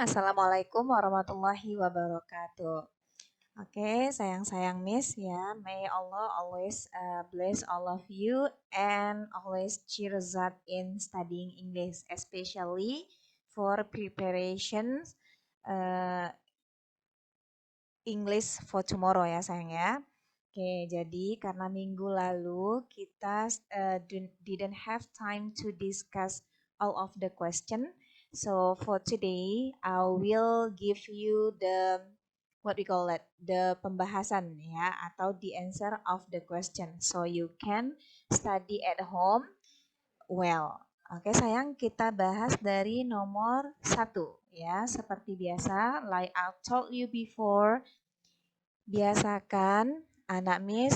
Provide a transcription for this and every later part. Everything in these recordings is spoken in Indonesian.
Assalamualaikum warahmatullahi wabarakatuh. Oke, sayang-sayang Miss ya. May Allah always bless all of you and always cheers up in studying English, especially for preparations uh, English for tomorrow ya sayang ya. Oke, jadi karena minggu lalu kita didn't have time to discuss all of the question. So for today, I will give you the what we call it, the pembahasan ya atau the answer of the question. So you can study at home well. Oke sayang, kita bahas dari nomor 1 ya. Seperti biasa, like I told you before, biasakan anak Miss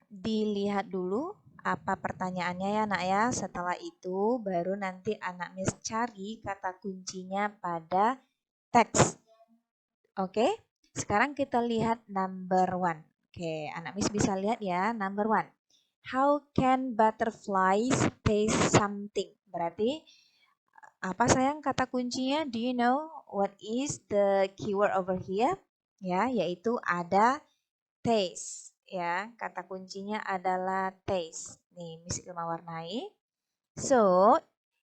dilihat dulu apa pertanyaannya ya nak ya. Setelah itu baru nanti anak Miss cari kata kuncinya pada teks. Oke, sekarang kita lihat number 1. Oke, anak Miss bisa lihat ya number 1. How can butterflies taste something? Berarti apa sayang kata kuncinya? Do you know what is the keyword over here? Ya, yaitu ada taste ya. Kata kuncinya adalah taste. Nih, Miss Ilma warnai. So,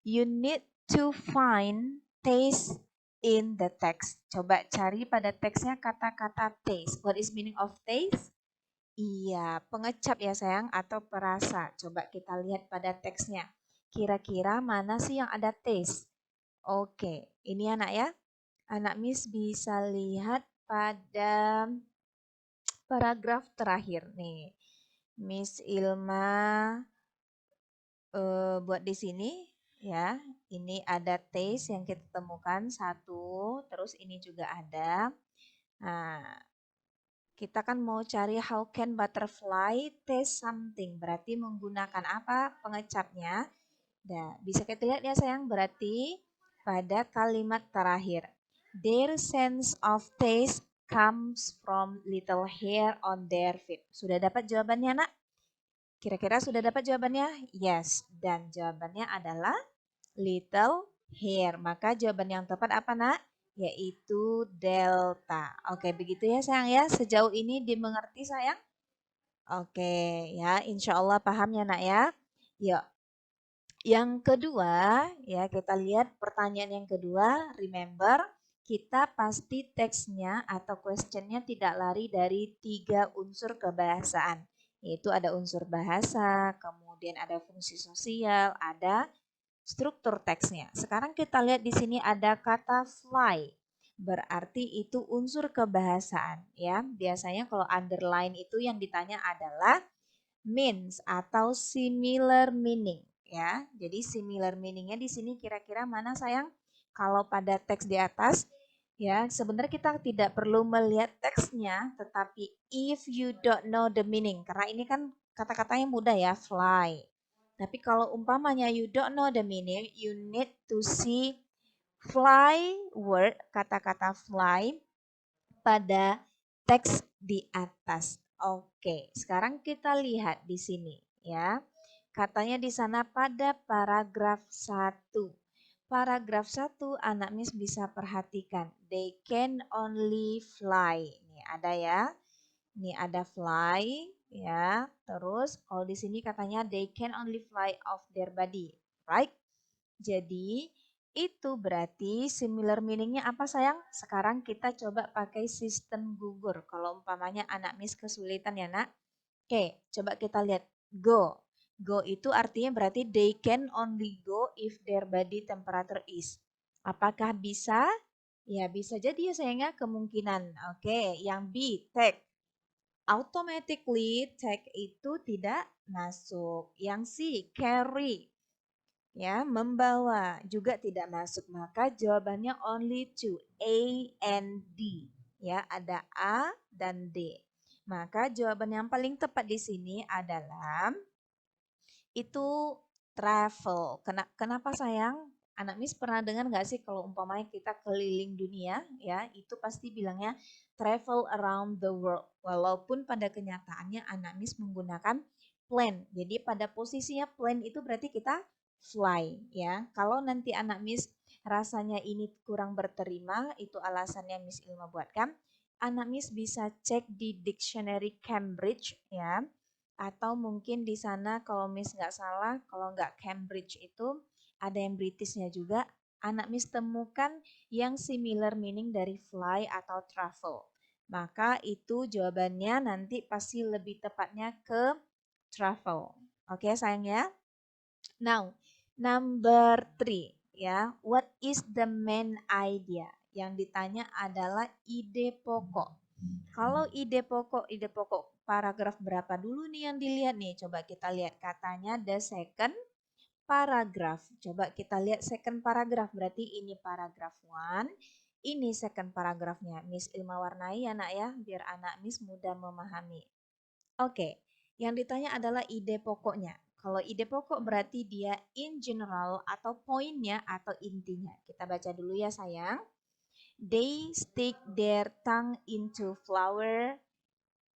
you need to find taste in the text. Coba cari pada teksnya kata-kata taste. What is meaning of taste? Iya, pengecap ya sayang atau perasa. Coba kita lihat pada teksnya. Kira-kira mana sih yang ada taste? Oke, ini anak ya. Anak Miss bisa lihat pada paragraf terakhir nih. Miss Ilma buat di sini ya. Ini ada taste yang kita temukan satu, terus ini juga ada. Nah, kita kan mau cari how can butterfly taste something. Berarti menggunakan apa pengecapnya? Nah, bisa kita lihat ya sayang, berarti pada kalimat terakhir. Their sense of taste comes from little hair on their feet. Sudah dapat jawabannya nak? Kira-kira sudah dapat jawabannya? Yes, dan jawabannya adalah little hair. Maka jawaban yang tepat apa nak? Yaitu delta. Oke, begitu ya sayang ya. Sejauh ini dimengerti sayang? Oke ya, insya Allah paham ya nak ya. Yuk, yang kedua ya kita lihat pertanyaan yang kedua. Remember, kita pasti teksnya atau questionnya tidak lari dari 3 unsur kebahasaan. Yaitu ada unsur bahasa, kemudian ada fungsi sosial, ada struktur teksnya. Sekarang kita lihat di sini ada kata fly. Berarti itu unsur kebahasaan ya. Biasanya kalau underline itu yang ditanya adalah means atau similar meaning ya. Jadi similar meaningnya di sini kira-kira mana sayang? Kalau pada teks di atas ya sebenarnya kita tidak perlu melihat teksnya, tetapi if you don't know the meaning, karena ini kan kata-katanya mudah ya, fly. Tapi kalau umpamanya you don't know the meaning, you need to see fly word, kata-kata fly pada teks di atas. Oke, sekarang kita lihat di sini ya. Katanya di sana pada paragraf 1. Paragraf 1 anak Miss bisa perhatikan. They can only fly. Ini ada ya. Ini ada fly ya. Terus kalau di sini katanya they can only fly off their body, right? Jadi itu berarti similar meaningnya apa sayang? Sekarang kita coba pakai sistem gugur. Kalau umpamanya anak Miss kesulitan ya nak. Oke, coba kita lihat. Go. Go itu artinya berarti they can only go if their body temperature is. Apakah bisa? Ya bisa jadi ya sayangnya kemungkinan. Oke, yang B, take. Automatically take itu tidak masuk. Yang C, carry. Ya, membawa juga tidak masuk. Maka jawabannya only two, A and D. Ya, ada A dan D. Maka jawaban yang paling tepat di sini adalah itu travel. Kenapa sayang? Anak Miss pernah dengar nggak sih kalau umpamanya kita keliling dunia, ya itu pasti bilangnya travel around the world. Walaupun pada kenyataannya anak Miss menggunakan plane. Jadi pada posisinya plane itu berarti kita fly ya. Kalau nanti anak Miss rasanya ini kurang berterima, itu alasannya Miss Ilma buatkan. Anak Miss bisa cek di dictionary Cambridge ya. Atau mungkin di sana kalau Miss nggak salah, kalau nggak Cambridge itu ada yang Britishnya juga. Anak Miss temukan yang similar meaning dari fly atau travel. Maka itu jawabannya nanti pasti lebih tepatnya ke travel. Oke sayang ya. Now, number 3 ya. What is the main idea? Yang ditanya adalah ide pokok. Kalau ide pokok paragraf berapa dulu nih yang dilihat nih? Coba kita lihat katanya the second paragraph. Coba kita lihat second paragraph. Berarti ini paragraf 1, ini second paragrafnya. Miss Ilma warnai ya nak ya, biar anak Miss mudah memahami. Oke, yang ditanya adalah ide pokoknya. Kalau ide pokok berarti dia in general atau poinnya atau intinya. Kita baca dulu ya sayang. They stick their tongue into flower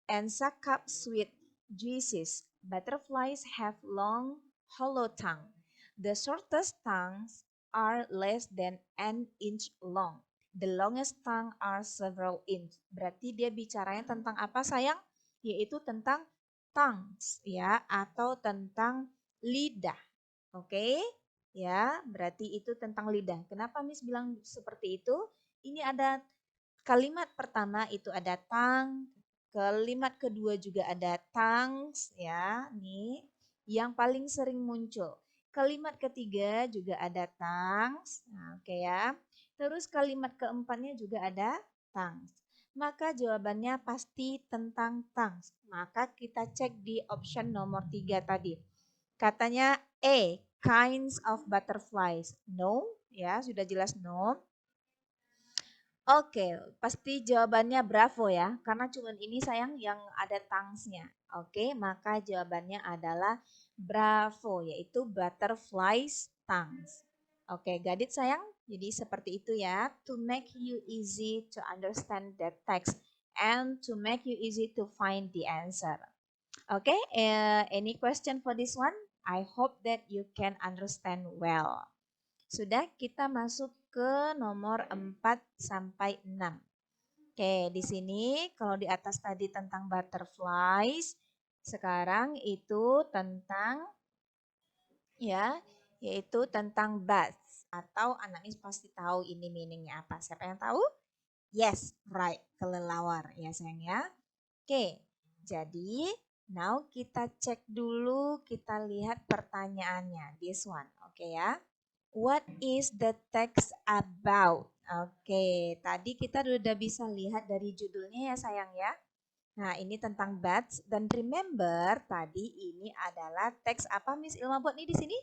and suck up sweet juices. Butterflies have long, hollow tongue. The shortest tongues are less than an inch long. The longest tongue are several inch. Berarti dia bicaranya tentang apa sayang? Yaitu tentang tongues ya atau tentang lidah. Oke? Ya, berarti itu tentang lidah. Kenapa Miss bilang seperti itu? Ini ada kalimat pertama itu ada tongue, kalimat kedua juga ada tongues ya, nih yang paling sering muncul. Kalimat ketiga juga ada tongues. Nah, oke ya. Terus kalimat keempatnya juga ada tongues. Maka jawabannya pasti tentang tongues. Maka kita cek di option nomor 3 tadi. Katanya A, kinds of butterflies. No, ya sudah jelas no. Oke, pasti jawabannya bravo ya, karena cuman ini sayang yang ada tangsnya. Oke, maka jawabannya adalah bravo, yaitu butterflies tongues. Oke, got it sayang? Jadi seperti itu ya, to make you easy to understand the text and to make you easy to find the answer. Okay, any question for this one? I hope that you can understand well. Sudah, kita masuk ke nomor 4 sampai 6. Oke, di sini kalau di atas tadi tentang butterflies, sekarang itu tentang ya, yaitu tentang bats atau anak ini pasti tahu ini meaningnya apa. Siapa yang tahu? Yes, right, kelelawar ya sayang ya. Oke, jadi now kita cek dulu, kita lihat pertanyaannya. This one, oke ya. What is the text about? Oke, tadi kita udah bisa lihat dari judulnya ya sayang ya. Nah, ini tentang bats dan remember tadi ini adalah teks apa Miss Ilma buat nih di sini?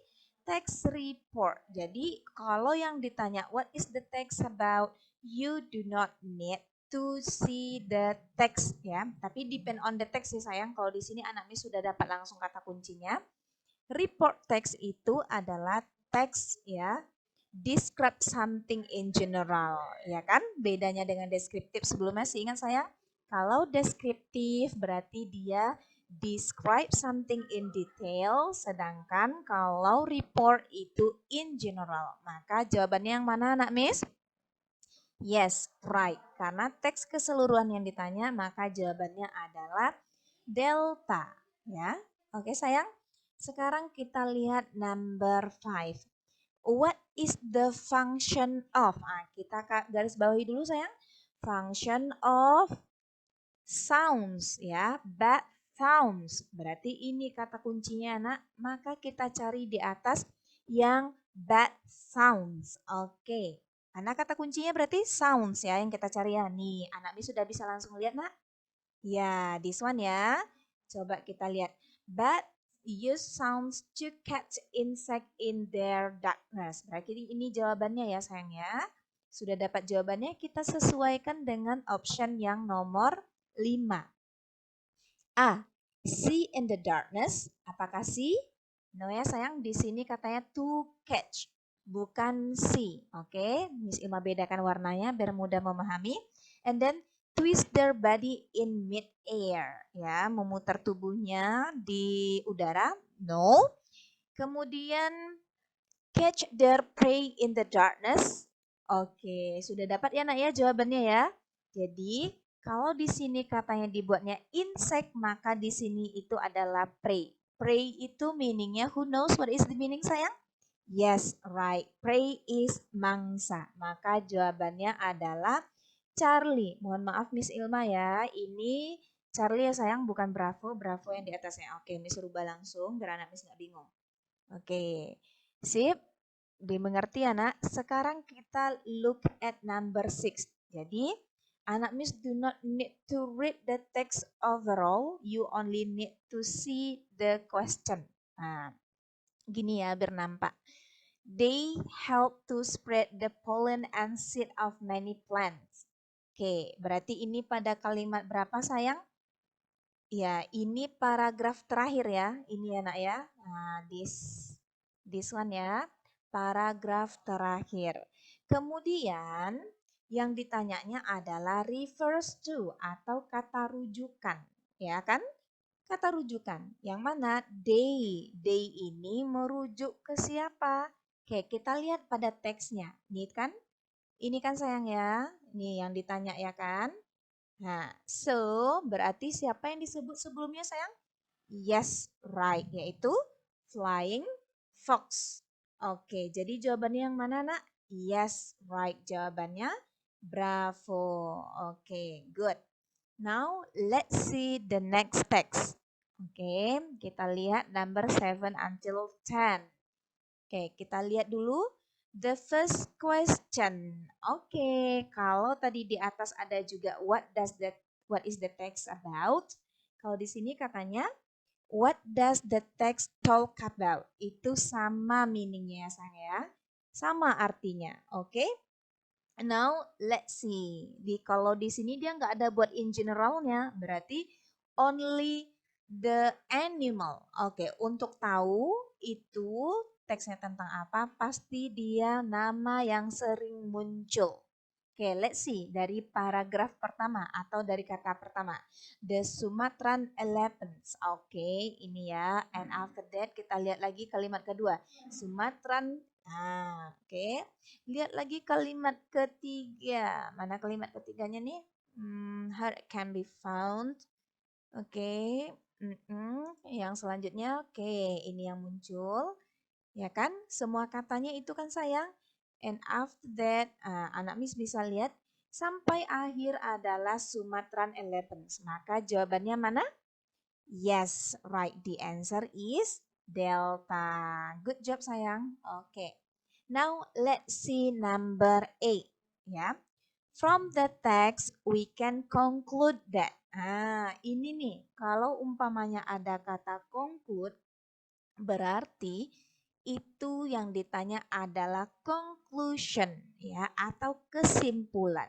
Text report. Jadi, kalau yang ditanya what is the text about, you do not need to see the text ya. Tapi depend on the text ya sayang. Kalau di sini anak Miss sudah dapat langsung kata kuncinya. Report text itu adalah teks ya, describe something in general, ya kan? Bedanya dengan deskriptif sebelumnya sih ingat saya? Kalau deskriptif berarti dia describe something in detail, sedangkan kalau report itu in general. Maka jawabannya yang mana anak Miss? Yes, right. Karena teks keseluruhan yang ditanya, maka jawabannya adalah delta. Ya, oke sayang. Sekarang kita lihat number 5. What is the function of? Nah, kita garis bawahi dulu sayang. Function of sounds ya. Bad sounds. Berarti ini kata kuncinya anak. Maka kita cari di atas yang bad sounds. Oke. Karena kata kuncinya berarti sounds ya yang kita cari ya. Nih, anak ini sudah bisa langsung lihat nak? Ya, this one ya. Coba kita lihat. Bad use sounds to catch insect in their darkness. Berarti ini jawabannya ya sayang ya. Sudah dapat jawabannya, kita sesuaikan dengan option yang nomor 5. A. See in the darkness. Apakah see? No ya sayang, di sini katanya to catch, bukan see. Oke, Miss Ilma bedakan warnanya biar mudah memahami. And then twist their body in mid-air. Ya, memutar tubuhnya di udara. No. Kemudian catch their prey in the darkness. Oke, sudah dapat ya nak ya jawabannya ya. Jadi kalau di sini katanya dibuatnya insect, maka di sini itu adalah prey. Prey itu meaningnya, who knows what is the meaning sayang? Yes, right. Prey is mangsa. Maka jawabannya adalah Charlie. Mohon maaf Miss Ilma ya. Ini Charlie ya sayang, bukan Bravo. Bravo yang di atasnya. Oke, Miss rubah langsung biar anak Miss nggak bingung. Oke, sip. Dimengerti ya nak? Sekarang kita look at number 6. Jadi, anak Miss do not need to read the text overall. You only need to see the question. Nah, gini ya biar nampak. They help to spread the pollen and seed of many plants. Oke, berarti ini pada kalimat berapa sayang? Ya, ini paragraf terakhir ya. Ini ya nak ya. Nah, this one ya. Paragraf terakhir. Kemudian yang ditanyanya adalah refers to atau kata rujukan. Ya kan? Kata rujukan. Yang mana they. They ini merujuk ke siapa? Oke, kita lihat pada teksnya. Ini kan sayang ya. Ini yang ditanya ya kan? Nah, so berarti siapa yang disebut sebelumnya sayang? Yes, right, yaitu flying fox. Oke, jadi jawabannya yang mana nak? Yes, right, jawabannya bravo. Oke, good. Now, let's see the next text. Oke, kita lihat number 7 until 10. Oke, kita lihat dulu the first question. Oke, kalau tadi di atas ada juga what is the text about? Kalau di sini katanya what does the text talk about? Itu sama meaningnya ya sayang ya. Sama artinya. Oke. Now let's see. Kalau di sini dia nggak ada buat in generalnya, berarti only the animal. Oke, untuk tahu itu teksnya tentang apa, pasti dia nama yang sering muncul. Oke, let's see dari paragraf pertama atau dari kata pertama. The Sumatran Elephants. Oke, ini ya. And after that kita lihat lagi kalimat kedua. Sumatran. Nah, oke. Lihat lagi kalimat ketiga. Mana kalimat ketiganya nih? Heart can be found. Oke. Yang selanjutnya, oke, ini yang muncul. Ya kan? Semua katanya itu kan sayang. And after that, anak Miss bisa lihat sampai akhir adalah Sumatran Elephants. Maka jawabannya mana? Yes, right. The answer is Delta. Good job sayang. Oke. Now let's see number 8. Ya. From the text we can conclude that. Ini nih, kalau umpamanya ada kata conclude, berarti itu yang ditanya adalah conclusion ya atau kesimpulan.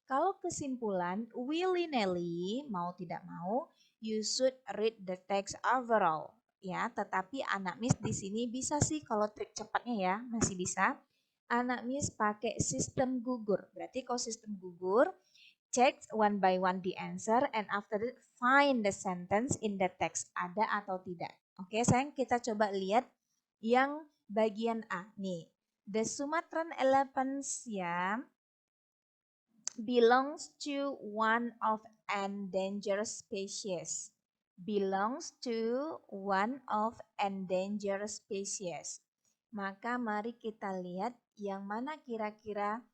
Kalau kesimpulan willy-nilly mau tidak mau you should read the text overall ya, tetapi anak Miss di sini bisa sih kalau trik cepatnya ya, masih bisa. Anak Miss pakai sistem gugur. Berarti kalau sistem gugur check one by one the answer and after that find the sentence in the text ada atau tidak. Oke, sayang kita coba lihat yang bagian A nih. The Sumatran elephants ya belongs to one of endangered species. Belongs to one of endangered species. Maka mari kita lihat yang mana kira-kira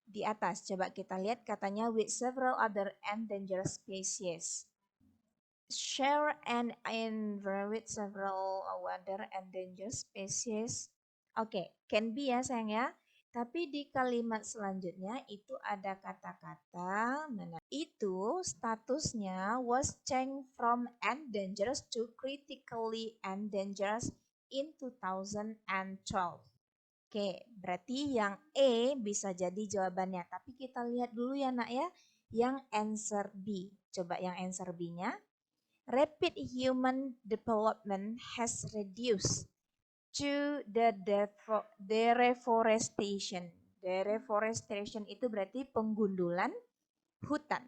di atas. Coba kita lihat katanya with several other endangered species. Share and with several other endangered species. Oke, can be ya sayang ya. Tapi di kalimat selanjutnya itu ada kata-kata mana? Itu statusnya was changed from endangered to critically endangered in 2012. Oke, berarti yang E bisa jadi jawabannya. Tapi kita lihat dulu ya nak ya, yang answer B. Coba yang answer B-nya. Rapid human development has reduced to the deforestation. Deforestation itu berarti penggundulan hutan.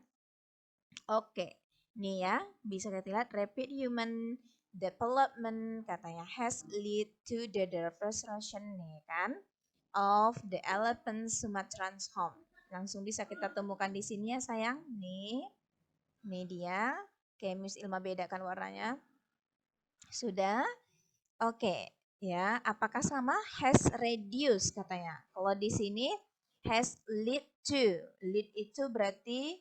Oke, nih ya bisa kita lihat rapid human development katanya has lead to the deforestation nih kan of the elephant Sumatran's home. Langsung bisa kita temukan di sini ya sayang. Nih dia. Oke, Miss Ilma bedakan warnanya. Sudah? Oke, ya. Apakah sama? Has reduced katanya. Kalau di sini has lead to. Lead itu berarti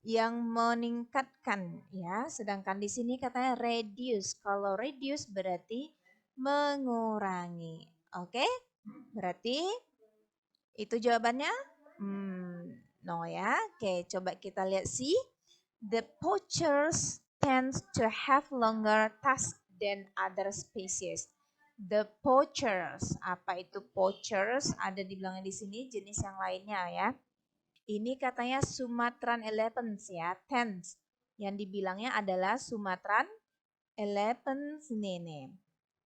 yang meningkatkan ya. Sedangkan di sini katanya reduce. Kalau reduce berarti mengurangi. Oke? Berarti itu jawabannya? No ya. Oke, coba kita lihat sih. The poachers tends to have longer tusks than other species. The poachers, apa itu poachers? Ada dibilangnya di sini jenis yang lainnya ya. Ini katanya Sumatran elephants ya, tens. Yang dibilangnya adalah Sumatran elephants nih.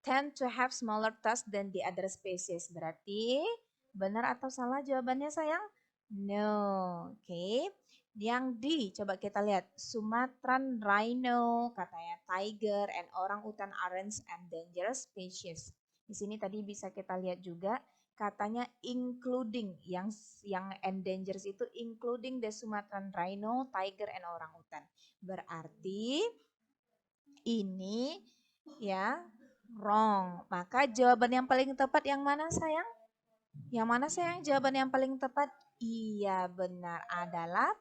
Tend to have smaller tusks than the other species. Berarti benar atau salah jawabannya sayang? No. Oke. Yang D, coba kita lihat. Sumatran rhino, katanya tiger and orang utan aren't endangered species. Di sini tadi bisa kita lihat juga katanya including yang endangered itu including the Sumatran rhino, tiger and orang utan. Berarti ini ya wrong. Maka jawaban yang paling tepat yang mana sayang? Yang mana sayang jawaban yang paling tepat? Iya benar adalah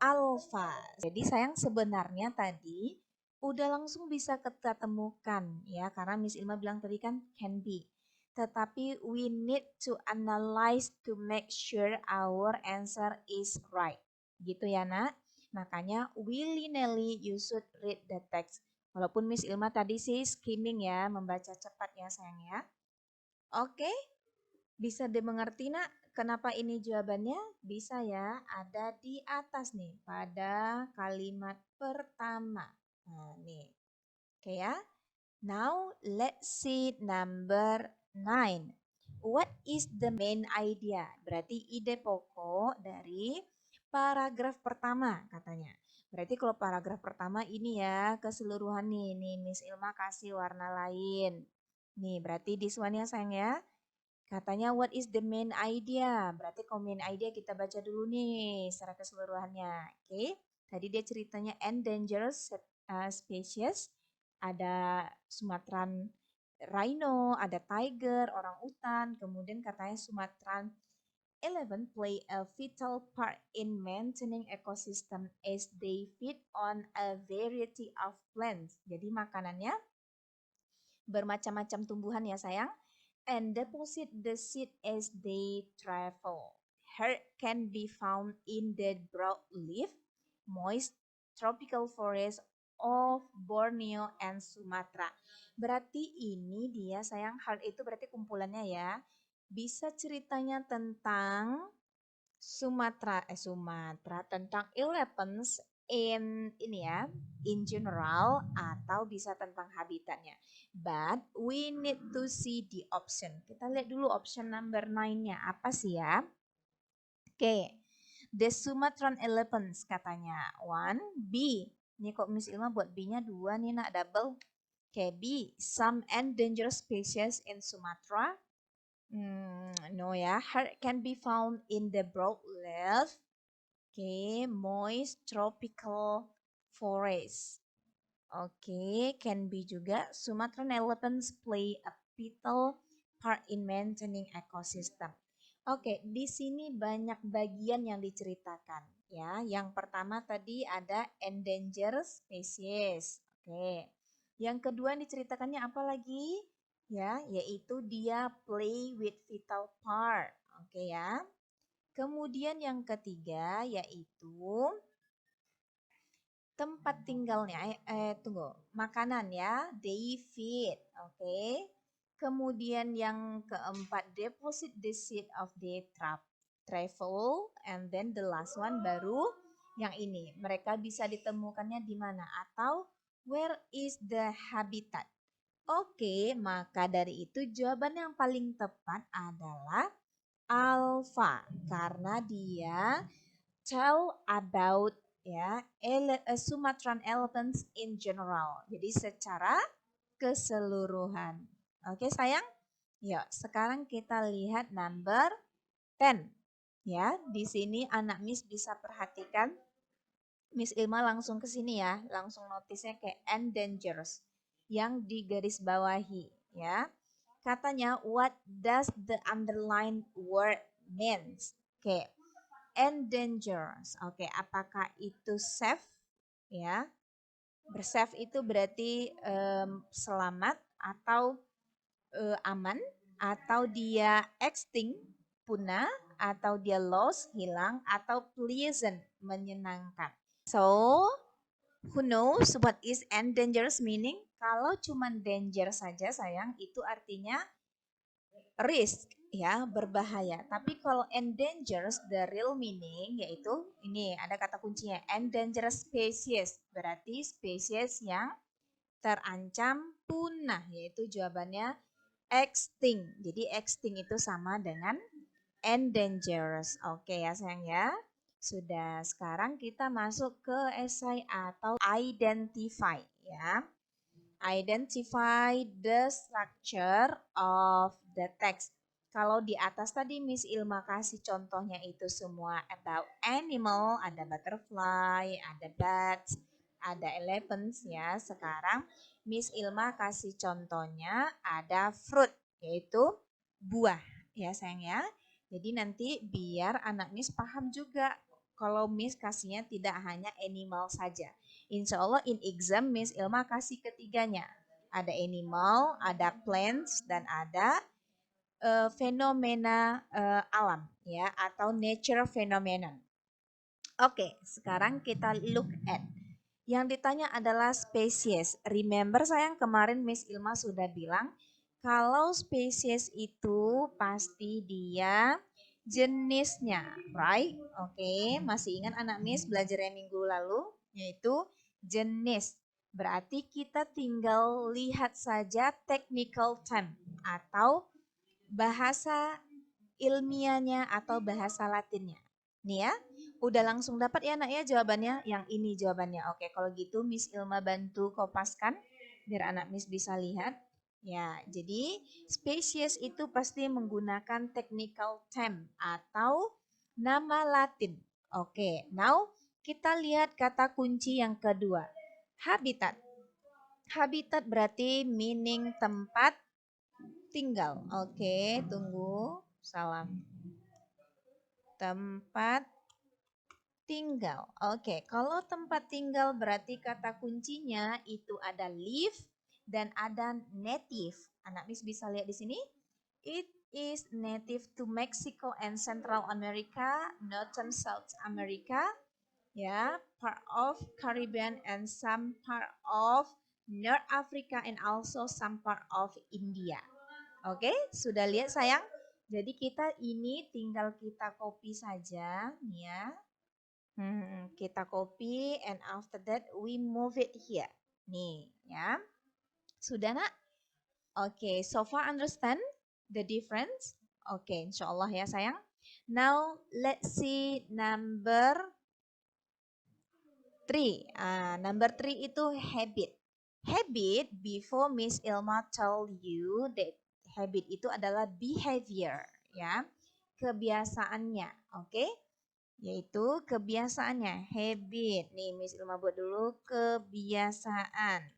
alfa. Jadi sayang sebenarnya tadi udah langsung bisa kita temukan ya karena Miss Ilma bilang tadi kan can be. Tetapi we need to analyze to make sure our answer is right. Gitu ya nak. Makanya willy-nilly you should read the text. Walaupun Miss Ilma tadi sih skimming ya, membaca cepat ya sayang ya. Oke, bisa dimengerti nak kenapa ini jawabannya? Bisa ya, ada di atas nih pada kalimat pertama. Nah nih, oke ya. Now let's see number 9. What is the main idea? Berarti ide pokok dari paragraf pertama katanya. Berarti kalau paragraf pertama ini ya keseluruhan nih. Nih Miss Ilma kasih warna lain. Nih berarti this one ya sayang ya. Katanya what is the main idea? Berarti kalau main idea kita baca dulu nih secara keseluruhannya. Oke. Tadi dia ceritanya endangered species. Ada Sumatran rhino, ada tiger, orang utan, kemudian katanya Sumatran elephant play a vital part in maintaining ecosystem as they feed on a variety of plants. Jadi makanannya bermacam-macam tumbuhan ya sayang. And deposit the seed as they travel. Herb can be found in the broadleaf, moist tropical forest of Borneo and Sumatra. Berarti ini dia sayang heart itu berarti kumpulannya ya. Bisa ceritanya tentang Sumatera tentang elephants ini ya in general atau bisa tentang habitatnya. But we need to see the option. Kita lihat dulu option number 9-nya apa sih ya? Oke. The Sumatran elephants katanya. 1 B. Ini kok Miss Ilma buat B-nya 2 nih nak double. Oke, B. Some endangered species in Sumatra. No ya, heart can be found in the broadleaf, moist tropical forest. Can be juga Sumatran elephants play a vital part in maintaining ecosystem. Di sini banyak bagian yang diceritakan ya. Yang pertama tadi ada endangered species. Yang kedua diceritakannya apa lagi? Ya, yaitu dia play with vital part. Ya. Kemudian yang ketiga yaitu tempat tinggalnya, makanan ya, they feed, Kemudian yang keempat, deposit the seed of the travel, and then the last one baru yang ini, mereka bisa ditemukannya di mana atau where is the habitat. Maka dari itu jawaban yang paling tepat adalah alpha karena dia tell about ya Sumatran elephants in general. Jadi secara keseluruhan. Oke sayang? Yuk, sekarang kita lihat number 10. Ya, di sini anak Miss bisa perhatikan. Miss Ilma langsung ke sini ya, langsung notisnya kayak endangers yang digarisbawahi ya. Katanya what does the underline word means? Oke, endangers. Oke, apakah itu safe ya? Bersafe itu berarti selamat atau aman, atau dia extinct, punah, atau dia lost, hilang, atau pleasant, menyenangkan. So, who knows what is endangered meaning? Kalau cuma danger saja sayang, itu artinya risk ya, berbahaya. Tapi kalau endangered, the real meaning yaitu ini ada kata kuncinya endangered species. Berarti spesies yang terancam punah, yaitu jawabannya extinct. Jadi extinct itu sama dengan endangered. Oke ya sayang ya. Sudah, sekarang kita masuk ke esai atau identify ya. Identify the structure of the text. Kalau di atas tadi Miss Ilma kasih contohnya itu semua about animal, ada butterfly, ada bats, ada elephants ya. Sekarang Miss Ilma kasih contohnya ada fruit, yaitu buah ya sayang ya. Jadi nanti biar anak Miss paham juga kalau Miss kasihnya tidak hanya animal saja. Insya Allah in exam Miss Ilma kasih ketiganya. Ada animal, ada plants, dan ada fenomena alam ya atau nature phenomenon. Oke, sekarang kita look at. Yang ditanya adalah spesies. Remember sayang kemarin Miss Ilma sudah bilang kalau spesies itu pasti dia jenisnya, right? Oke, masih ingat anak Miss belajar yang minggu lalu? Yaitu jenis. Berarti kita tinggal lihat saja technical term atau bahasa ilmiahnya atau bahasa latinnya. Nih ya, udah langsung dapat ya nak ya jawabannya? Yang ini jawabannya. Oke, kalau gitu Miss Ilma bantu kopaskan biar anak Miss bisa lihat. Ya, jadi spesies itu pasti menggunakan technical term atau nama Latin. Oke, now kita lihat kata kunci yang kedua. Habitat. Habitat berarti meaning tempat tinggal. Oke, tunggu. Salam. Tempat tinggal. Oke, kalau tempat tinggal berarti kata kuncinya itu ada live dan ada native. Anak Miss bisa lihat di sini. It is native to Mexico and Central America, Northern South America, ya, part of Caribbean and some part of North Africa and also some part of India. Oke, sudah lihat sayang? Jadi kita ini tinggal kita copy saja, nih ya. Kita copy and after that we move it here. Nih ya. Sudah nak? Oke, so far understand the difference? Oke, insya Allah ya sayang. Now let's see number 3. Number 3 itu habit. Habit, before Miss Ilma told you that habit itu adalah behavior ya. Kebiasaannya, oke? Yaitu kebiasaannya, habit. Nih Miss Ilma buat dulu kebiasaan.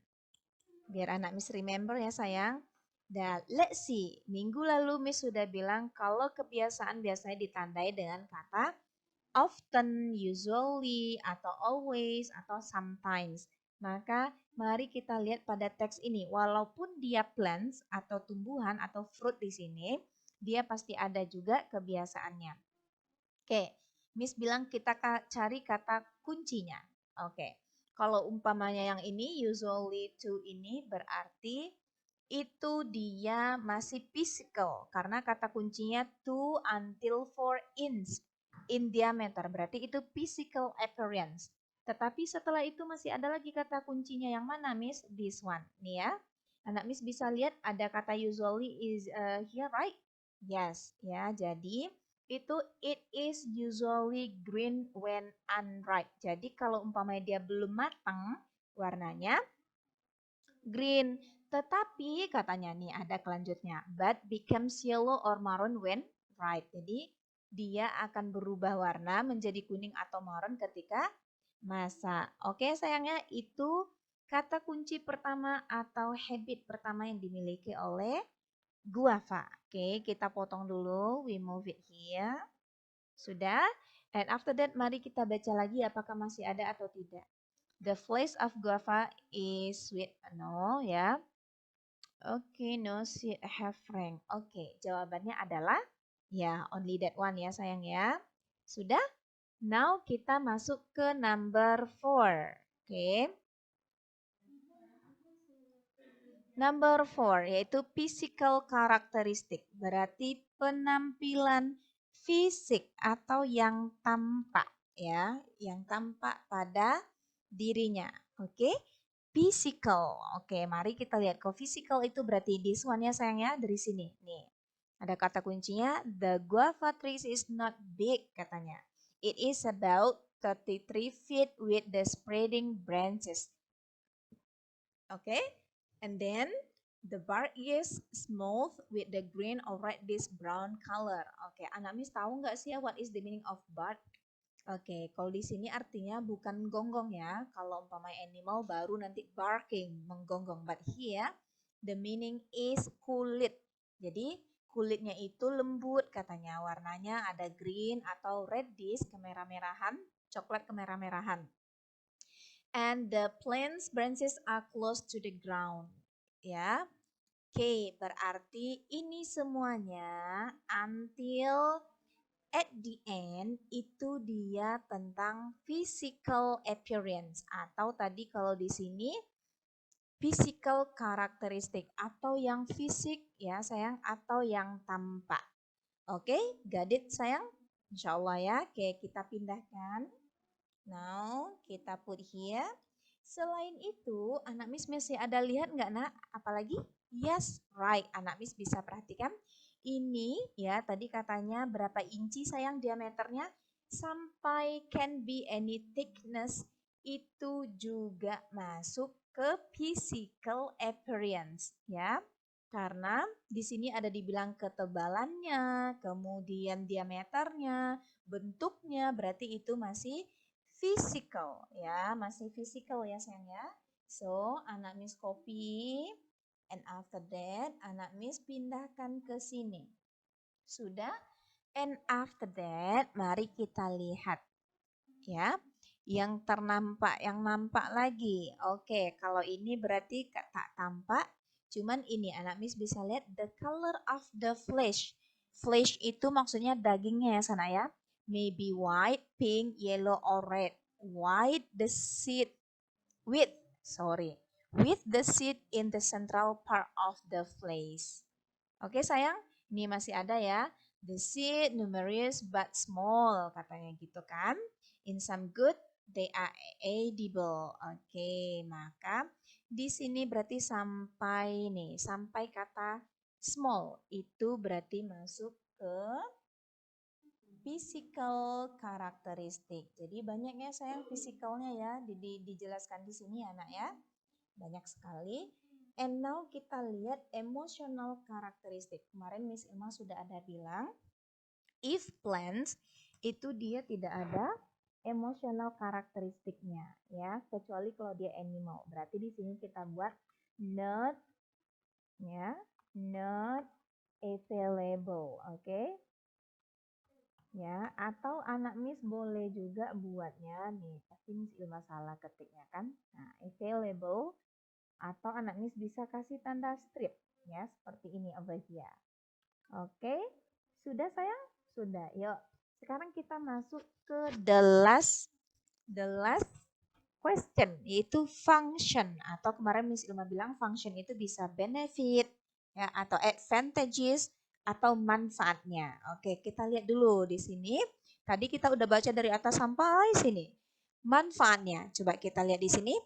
Biar anak Miss remember ya sayang. Dan let's see, minggu lalu Miss sudah bilang kalau kebiasaan biasanya ditandai dengan kata often, usually, atau always, atau sometimes. Maka mari kita lihat pada teks ini, walaupun dia plants atau tumbuhan atau fruit di sini, dia pasti ada juga kebiasaannya. Oke, Miss bilang kita cari kata kuncinya. Oke, kalau umpamanya yang ini usually to ini berarti itu dia masih physical karena kata kuncinya 2 until 4 inch in diameter. Berarti itu physical appearance. Tetapi setelah itu masih ada lagi kata kuncinya yang mana Miss? This one. Nih ya. Anak Miss bisa lihat ada kata usually is here right? Yes, ya. Jadi itu it is usually green when unripe. Jadi kalau umpamanya dia belum matang warnanya green. Tetapi katanya nih ada kelanjutnya, but becomes yellow or maroon when ripe. Jadi dia akan berubah warna menjadi kuning atau maroon ketika masak. Oke sayangnya itu kata kunci pertama atau habit pertama yang dimiliki oleh guava. Oke, kita potong dulu. We move it here. Sudah? And after that mari kita baca lagi apakah masih ada atau tidak. The flesh of guava is sweet. No ya. Oke, no seed have frank. Oke, jawabannya adalah ya, only that one ya sayang ya. Sudah? Now kita masuk ke number 4. Oke. Number 4 yaitu physical characteristic. Berarti penampilan fisik atau yang tampak ya, yang tampak pada dirinya. Oke. Physical. Oke, mari kita lihat. Kalau physical itu berarti this one ya sayang ya, dari sini. Nih, ada kata kuncinya, the guava tree is not big katanya. It is about 33 feet with the spreading branches. Oke, and then the bark is smooth with the green or reddish brown color. Oke, anak Miss tahu nggak sih ya what is the meaning of bark? Oke, kalau di sini artinya bukan gonggong ya. Kalau umpama animal baru nanti barking, menggonggong. But here the meaning is kulit. Jadi kulitnya itu lembut katanya. Warnanya ada green atau reddish, kemerah-merahan, coklat kemerah-merahan. And the plant's branches are close to the ground. Ya. Oke, berarti ini semuanya until at the end itu dia tentang physical appearance atau tadi kalau di sini physical characteristic atau yang fisik ya sayang atau yang tampak. Oke, got it sayang? Insya Allah ya. Oke, kita pindahkan. Now kita put here. Selain itu, anak Miss masih ada lihat nggak nak? Apalagi? Yes, right. Anak Miss bisa perhatikan. Ini ya tadi katanya berapa inci sayang diameternya? Sampai can be any thickness. Itu juga masuk ke physical appearance ya. Karena di sini ada dibilang ketebalannya, kemudian diameternya, bentuknya, berarti itu masih physical ya, masih physical ya sayang ya. So, anak Miss copy and after that anak Miss pindahkan ke sini. Sudah? And after that mari kita lihat ya. Yang ternampak, yang nampak lagi. Oke, kalau ini berarti tak tampak. Cuman ini anak Miss bisa lihat the color of the flesh. Flesh itu maksudnya dagingnya ya sana ya. Maybe white, pink, yellow, or red. White the seed with the seed in the central part of the flesh. Oke sayang, ini masih ada ya. The seed numerous but small katanya gitu kan. In some good they are edible. Oke, maka di sini berarti sampai nih, sampai kata small itu berarti masuk ke physical karakteristik. Jadi banyaknya sayang fisikalnya ya dijelaskan di sini ya nak ya. Banyak sekali. And now kita lihat emotional karakteristik. Kemarin Miss Ilma sudah ada bilang if plants itu dia tidak ada emotional karakteristiknya ya, kecuali kalau dia animal. Berarti di sini kita buat not ya, not available, oke? Ya, atau anak Miss boleh juga buatnya nih, pasti Miss Ilma salah ketiknya kan. Nah, available atau anak Miss bisa kasih tanda strip ya, seperti ini over here. Oke, sudah sayang? Sudah. Yuk, sekarang kita masuk ke the last question, yaitu function. Atau kemarin Miss Ilma bilang function itu bisa benefit, ya, atau advantages, atau manfaatnya. Oke, kita lihat dulu di sini. Tadi kita udah baca dari atas sampai sini. Manfaatnya, coba kita lihat di sini.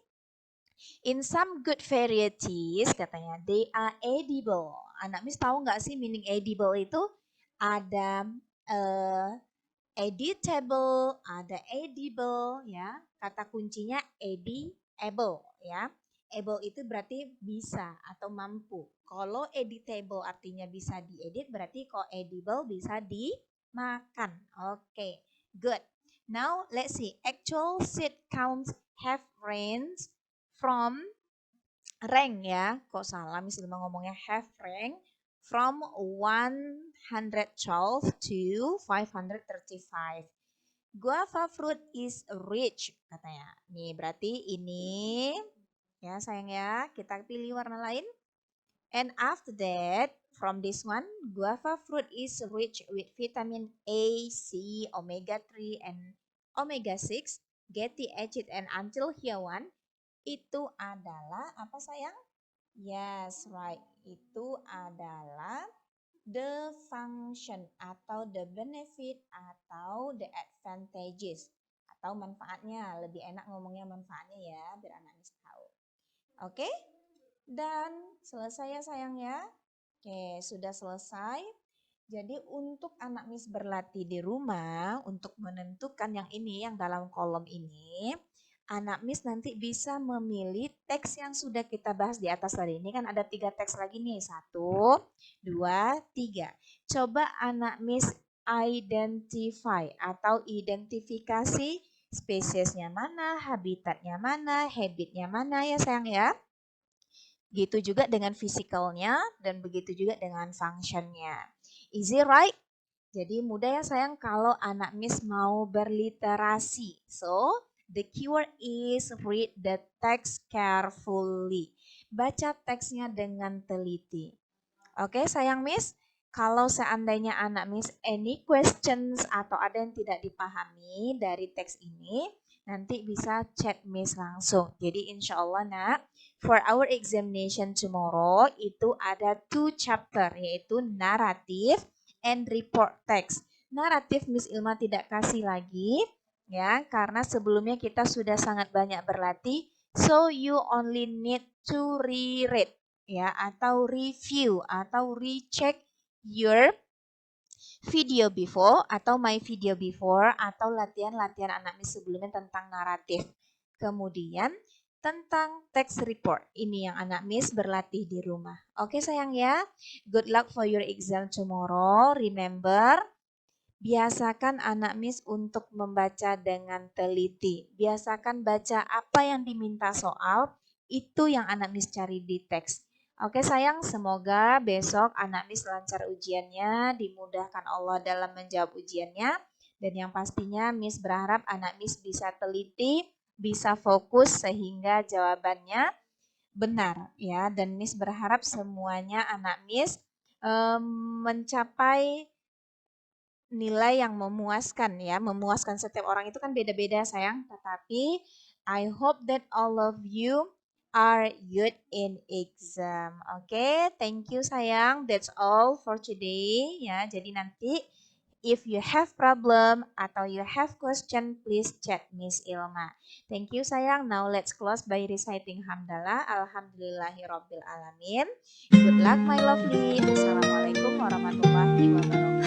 In some good varieties, katanya, they are edible. Anak Miss tahu nggak sih meaning edible itu? Ada editable, ada edible, ya. Kata kuncinya edible, ya. Able itu berarti bisa atau mampu. Kalau editable artinya bisa diedit, berarti kalau edible bisa dimakan. Oke, good. Now let's see. Actual seat counts have ranged from rank ya. Kok salah misalnya ngomongnya have rank from 112 to 535. Guava fruit is rich katanya. Nih berarti ini ya sayang ya, kita pilih warna lain. And after that, from this one, guava fruit is rich with vitamin A, C, omega 3 and omega 6, fatty acid and antioxidant. Itu adalah apa sayang? Yes, right. Itu adalah the function atau the benefit atau the advantages atau manfaatnya. Lebih enak ngomongnya manfaatnya ya, biar anak tahu. Oke? Dan selesai ya sayang ya. Oke, sudah selesai. Jadi untuk anak Miss berlatih di rumah untuk menentukan yang ini yang dalam kolom ini, anak Miss nanti bisa memilih teks yang sudah kita bahas di atas tadi. Ini kan ada 3 teks lagi nih. 1, 2, 3. Coba anak Miss identify atau identifikasi spesiesnya mana, habitatnya mana, habitnya mana ya sayang ya. Gitu juga dengan physicalnya dan begitu juga dengan functionnya. Easy right? Jadi mudah ya sayang kalau anak Miss mau berliterasi. So, the keyword is read the text carefully. Baca teksnya dengan teliti. Oke sayang Miss, kalau seandainya anak Miss any questions atau ada yang tidak dipahami dari teks ini, nanti bisa chat Miss langsung. Jadi insya Allah nak, for our examination tomorrow itu ada 2 chapter yaitu naratif and report text. Naratif Miss Ilma tidak kasih lagi ya karena sebelumnya kita sudah sangat banyak berlatih. So you only need to reread ya atau review atau recheck your video before atau my video before atau latihan-latihan anak Miss sebelumnya tentang naratif. Kemudian tentang text report. Ini yang anak Miss berlatih di rumah. Oke sayang ya. Good luck for your exam tomorrow. Remember, biasakan anak Miss untuk membaca dengan teliti. Biasakan baca apa yang diminta soal, itu yang anak Miss cari di teks. Oke sayang, semoga besok anak Miss lancar ujiannya, dimudahkan Allah dalam menjawab ujiannya. Dan yang pastinya Miss berharap anak Miss bisa teliti, bisa fokus sehingga jawabannya benar ya. Dan Miss berharap semuanya anak Miss mencapai nilai yang memuaskan ya. Memuaskan setiap orang itu kan beda-beda sayang. Tetapi I hope that all of you are good in exam. Oke, thank you sayang. That's all for today ya. Jadi nanti if you have problem atau you have question, please chat Miss Ilma. Thank you sayang. Now let's close by reciting hamdalah. Alhamdulillahirabbil alamin. Good luck my lovely. Assalamualaikum warahmatullahi wabarakatuh.